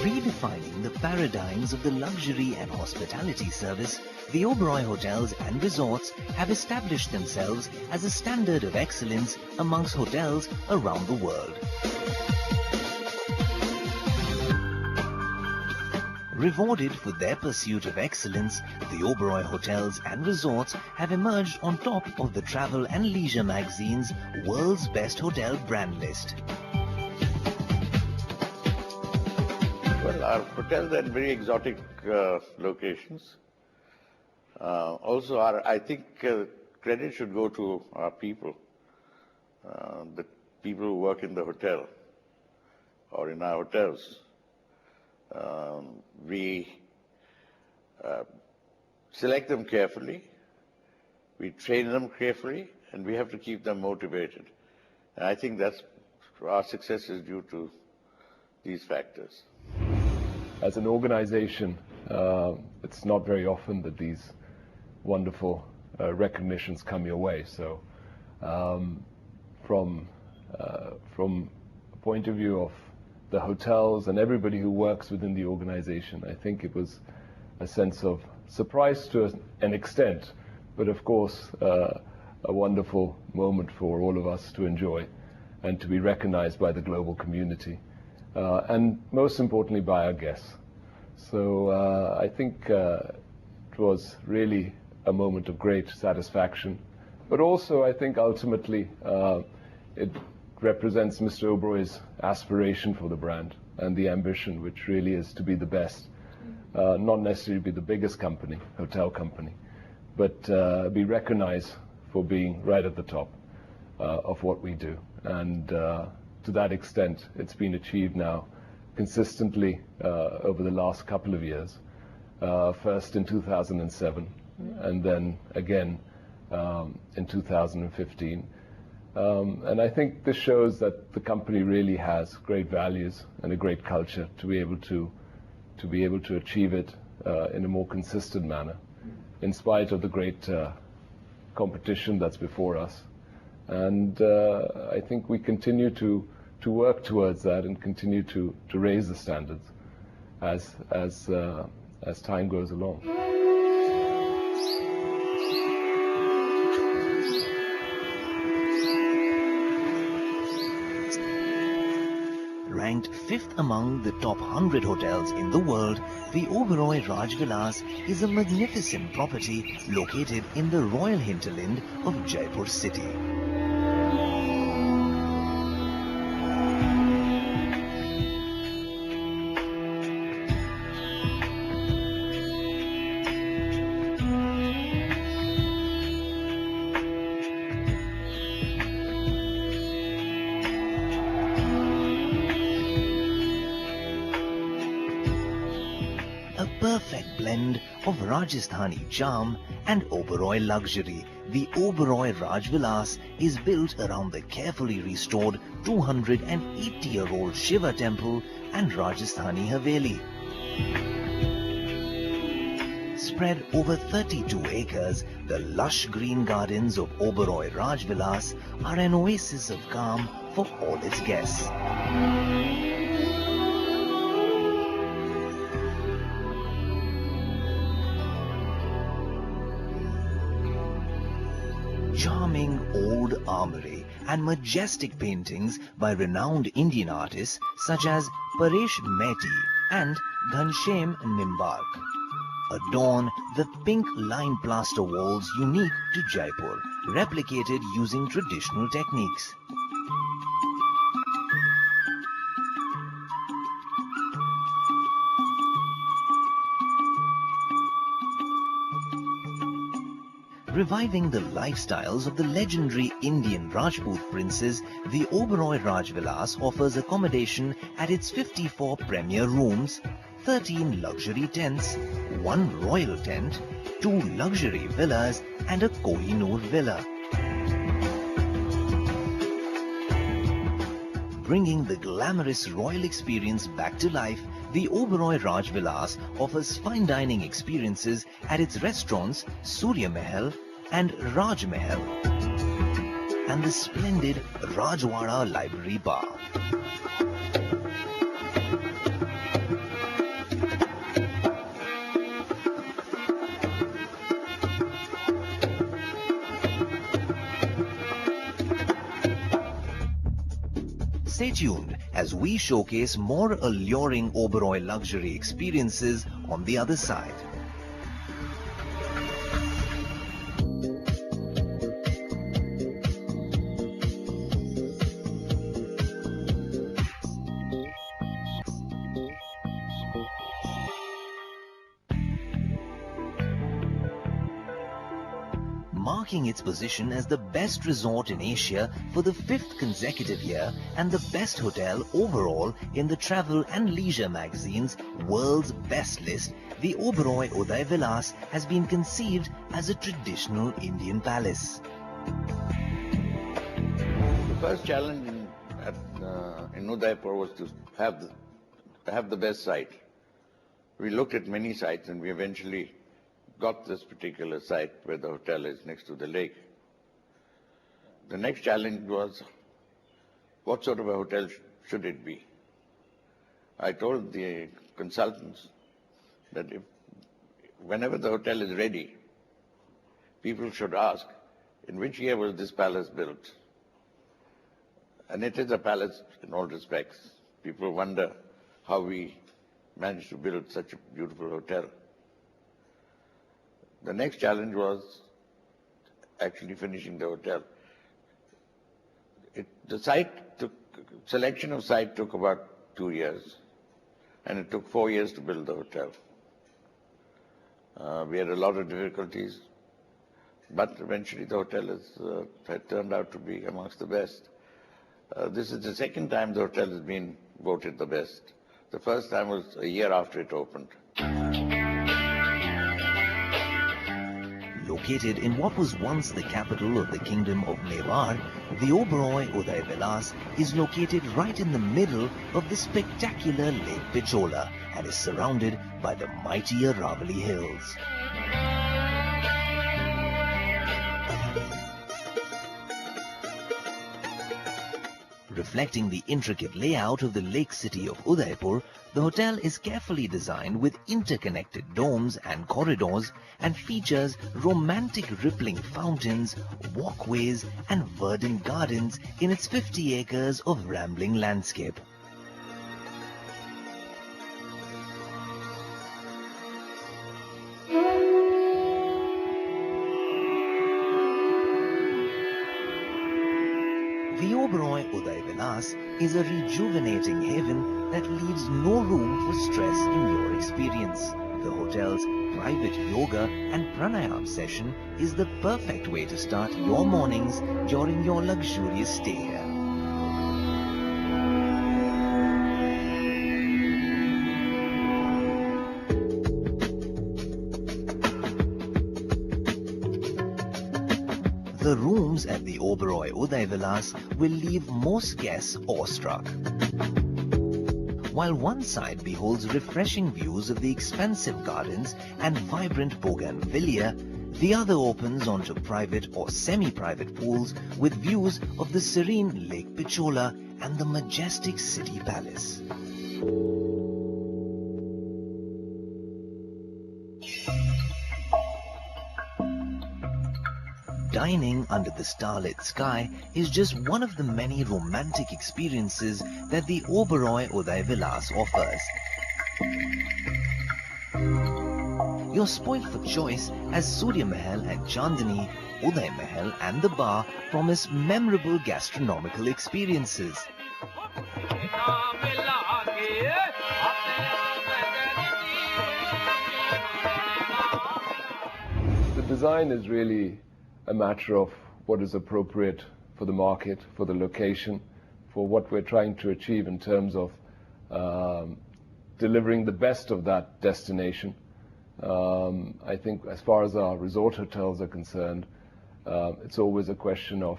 Redefining the paradigms of the luxury and hospitality service, the Oberoi Hotels and Resorts have established themselves as a standard of excellence amongst hotels around the world. Rewarded for their pursuit of excellence, the Oberoi Hotels and Resorts have emerged on top of the Travel and Leisure magazine's World's Best Hotel brand list. Well, our hotels are in very exotic locations. Also, I think credit should go to our people, the people who work in the hotel or in our hotels. We select them carefully, we train them carefully, and we have to keep them motivated. And I think that's our success is due to these factors. As an organization, it's not very often that these wonderful recognitions come your way. So from a point of view of the hotels and everybody who works within the organization, I think it was a sense of surprise to an extent, but of course a wonderful moment for all of us to enjoy and to be recognized by the global community, and most importantly by our guests. So I think it was really a moment of great satisfaction, but also I think ultimately it represents Mr. Oberoi's aspiration for the brand and the ambition, which really is to be the best, not necessarily be the biggest company, hotel company, but be recognized for being right at the top of what we do. And to that extent, it's been achieved now consistently over the last couple of years, first in 2007 and then again in 2015. And I think this shows that the company really has great values and a great culture to be able to achieve it in a more consistent manner, in spite of the great competition that's before us. And I think we continue to work towards that and continue to raise the standards as time goes along. Ranked 5th among the top 100 hotels in the world, the Oberoi Rajvilas is a magnificent property located in the royal hinterland of Jaipur city. Perfect blend of Rajasthani charm and Oberoi luxury, the Oberoi Rajvilas is built around the carefully restored 280-year-old Shiva temple and Rajasthani Haveli. Spread over 32 acres, the lush green gardens of Oberoi Rajvilas are an oasis of calm for all its guests. Charming old armory and majestic paintings by renowned Indian artists such as Paresh Mehti and Ghanshyam Nimbark adorn the pink line plaster walls unique to Jaipur, replicated using traditional techniques. Reviving the lifestyles of the legendary Indian Rajput princes, the Oberoi Rajvilas offers accommodation at its 54 premier rooms, 13 luxury tents, 1 royal tent, 2 luxury villas and a Kohinoor villa. Bringing the glamorous royal experience back to life, the Oberoi Rajvilas offers fine dining experiences at its restaurants Surya Mahal and Raj Mahal, and the splendid Rajwada Library Bar. Stay tuned as we showcase more alluring Oberoi luxury experiences on the other side. Marking its position as the best resort in Asia for the 5th consecutive year and the best hotel overall in the Travel and Leisure magazine's World's Best list, the Oberoi Udaivilas has been conceived as a traditional Indian palace. The first challenge in Udaipur was to have the best site. We looked at many sites and we eventually got this particular site where the hotel is next to the lake. The next challenge was, what sort of a hotel should it be? I told the consultants that whenever the hotel is ready, people should ask, in which year was this palace built? And it is a palace in all respects. People wonder how we managed to build such a beautiful hotel. The next challenge was actually finishing the hotel. Selection of site took about 2 years, and it took 4 years to build the hotel. We had a lot of difficulties, but eventually the hotel had turned out to be amongst the best. This is the second time the hotel has been voted the best. The first time was a year after it opened. Located in what was once the capital of the Kingdom of Mewar, the Oberoi Udaivilas is located right in the middle of the spectacular Lake Pichola and is surrounded by the mighty Aravalli Hills. Reflecting the intricate layout of the lake city of Udaipur, the hotel is carefully designed with interconnected domes and corridors and features romantic rippling fountains, walkways and verdant gardens in its 50 acres of rambling landscape. The Oberoi Udaivilas is a rejuvenating haven that leaves no room for stress in your experience. The hotel's private yoga and pranayam session is the perfect way to start your mornings during your luxurious stay here. The rooms at the Oberoi Udaivilas will leave most guests awestruck. While one side beholds refreshing views of the expansive gardens and vibrant bougainvillea, the other opens onto private or semi-private pools with views of the serene Lake Pichola and the majestic city palace. Dining under the starlit sky is just one of the many romantic experiences that the Oberoi Udaivilas offers. You're spoiled for choice as Surya Mahal and Chandani, Uday Mahal and the bar promise memorable gastronomical experiences. The design is really a matter of what is appropriate for the market, for the location, for what we're trying to achieve in terms of delivering the best of that destination. I think as far as our resort hotels are concerned, it's always a question of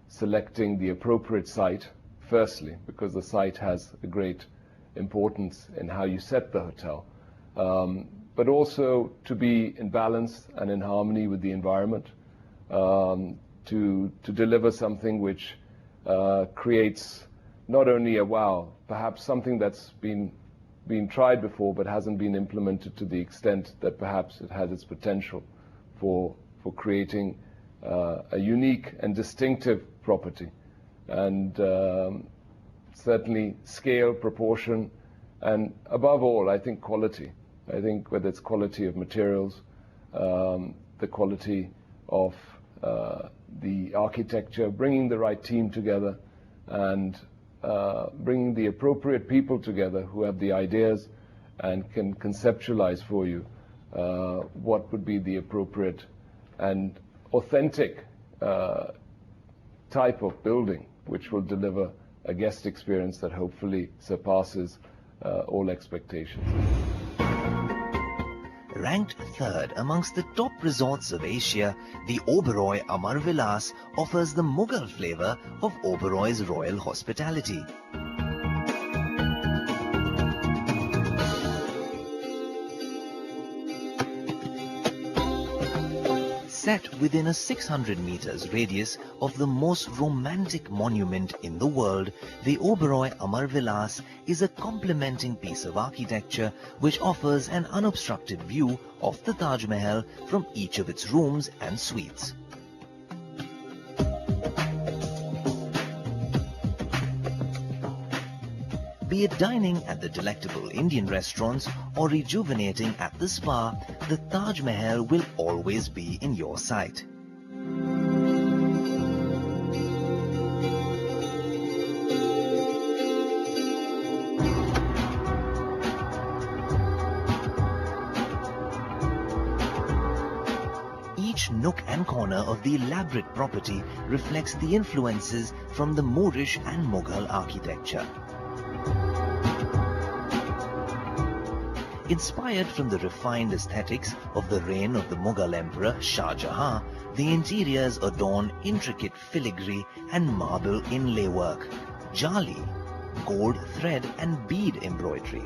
selecting the appropriate site, firstly, because the site has a great importance in how you set the hotel, but also to be in balance and in harmony with the environment, to deliver something which creates not only a wow, perhaps something that's been tried before but hasn't been implemented to the extent that perhaps it has its potential for creating a unique and distinctive property. And certainly scale, proportion, and above all, I think quality. I think whether it's quality of materials, the quality of the architecture, bringing the right team together, and bringing the appropriate people together who have the ideas and can conceptualize for you what would be the appropriate and authentic type of building which will deliver a guest experience that hopefully surpasses all expectations. Ranked third amongst the top resorts of Asia, the Oberoi Amarvilas offers the Mughal flavor of Oberoi's royal hospitality. Set within a 600 meters radius of the most romantic monument in the world, the Oberoi Amarvilas is a complementing piece of architecture which offers an unobstructed view of the Taj Mahal from each of its rooms and suites. Be it dining at the delectable Indian restaurants or rejuvenating at the spa, the Taj Mahal will always be in your sight. Each nook and corner of the elaborate property reflects the influences from the Moorish and Mughal architecture. Inspired from the refined aesthetics of the reign of the Mughal Emperor Shah Jahan, the interiors adorn intricate filigree and marble inlay work, jali, gold thread and bead embroidery,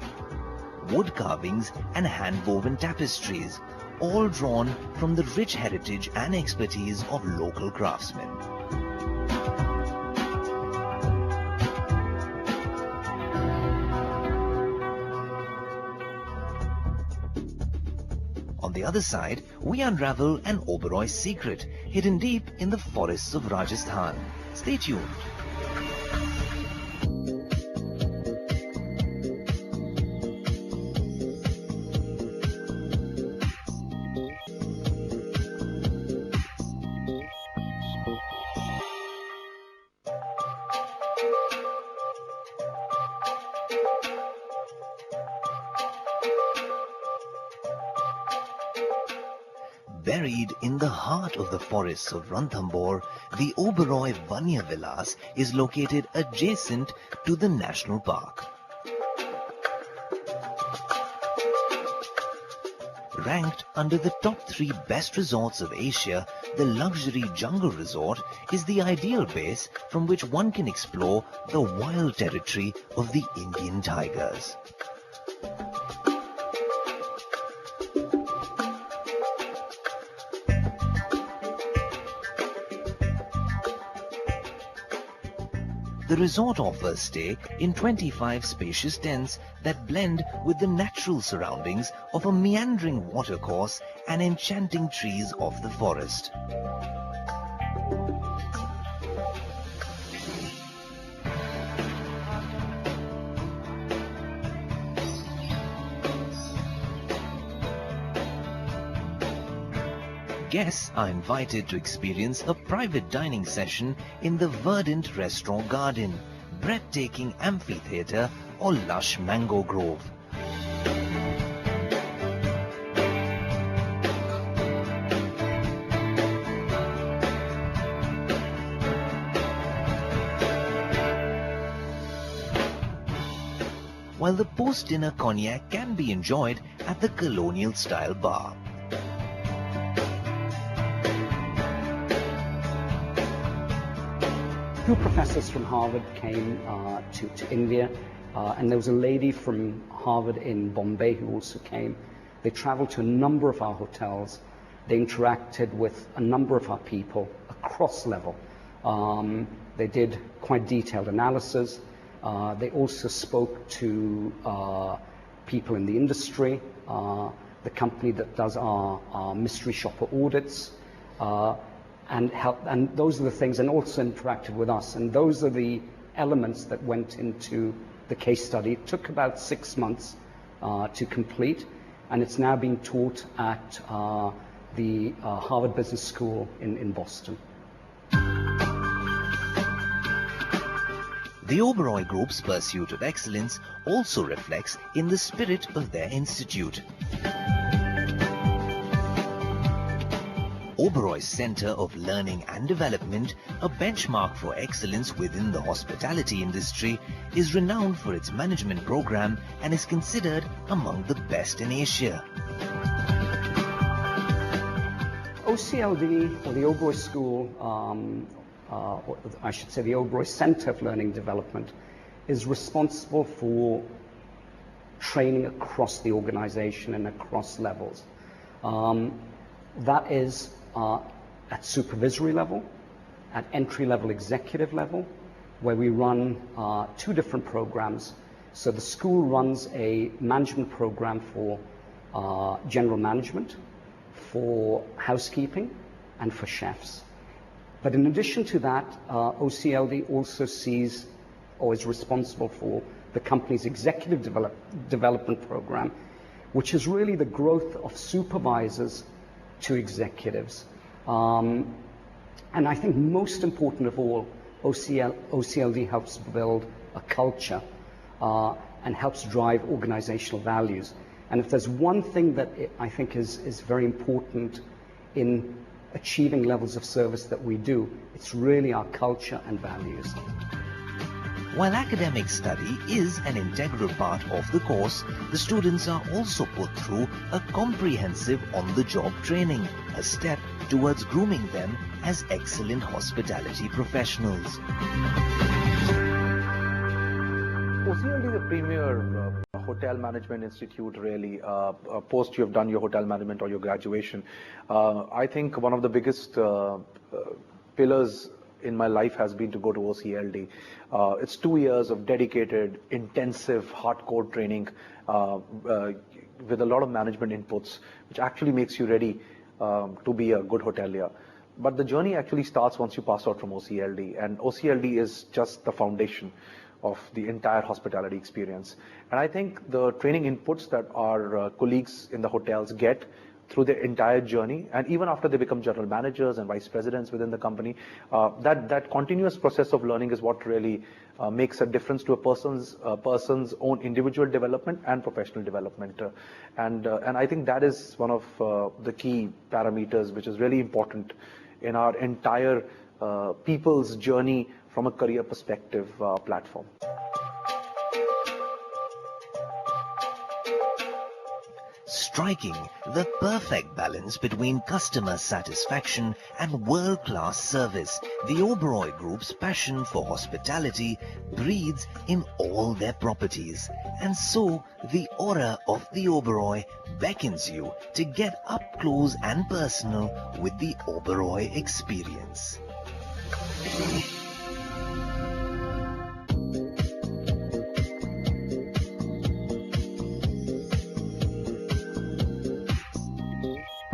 wood carvings and hand-woven tapestries, all drawn from the rich heritage and expertise of local craftsmen. On the other side, we unravel an Oberoi secret hidden deep in the forests of Rajasthan. Stay tuned. Buried in the heart of the forests of Ranthambore, the Oberoi Udaivilas is located adjacent to the national park. Ranked under the top 3 best resorts of Asia, the luxury jungle resort is the ideal base from which one can explore the wild territory of the Indian tigers. The resort offers stay in 25 spacious tents that blend with the natural surroundings of a meandering watercourse and enchanting trees of the forest. Guests are invited to experience a private dining session in the verdant restaurant garden, breathtaking amphitheatre or lush mango grove. While the post-dinner cognac can be enjoyed at the colonial-style bar. Two professors from Harvard came to India, and there was a lady from Harvard in Bombay who also came. They traveled to a number of our hotels. They interacted with a number of our people across level. They did quite detailed analysis. They also spoke to people in the industry, the company that does our mystery shopper audits, and those are the things, and also interacted with us. And those are the elements that went into the case study. It took about 6 months to complete, and it's now being taught at the Harvard Business School in Boston. The Oberoi Group's pursuit of excellence also reflects in the spirit of their institute. Oberoi's Center of Learning and Development, a benchmark for excellence within the hospitality industry, is renowned for its management program and is considered among the best in Asia. OCLD, or the Oberoi School, or I should say the Oberoi Center of Learning and Development, is responsible for training across the organization and across levels. That is at supervisory level, at entry-level executive level, where we run 2 different programs. So the school runs a management program for general management, for housekeeping, and for chefs. But in addition to that, OCLD also sees or is responsible for the company's executive development program, which is really the growth of supervisors to executives. And I think most important of all, OCLD helps build a culture and helps drive organizational values. And if there's one thing that I think is very important in achieving levels of service that we do, it's really our culture and values. While academic study is an integral part of the course, the students are also put through a comprehensive on-the-job training, a step towards grooming them as excellent hospitality professionals. OCLD is a premier hotel management institute, really, post you have done your hotel management or your graduation. I think one of the biggest pillars in my life has been to go to OCLD. It's 2 years of dedicated, intensive, hardcore training with a lot of management inputs, which actually makes you ready to be a good hotelier. But the journey actually starts once you pass out from OCLD, and OCLD is just the foundation of the entire hospitality experience. And I think the training inputs that our colleagues in the hotels get through their entire journey, and even after they become general managers and vice presidents within the company, that continuous process of learning is what really makes a difference to a person's own individual development and professional development. And I think that is one of the key parameters which is really important in our entire people's journey from a career perspective platform. Striking the perfect balance between customer satisfaction and world-class service, the Oberoi Group's passion for hospitality breathes in all their properties. And so, the aura of the Oberoi beckons you to get up close and personal with the Oberoi experience.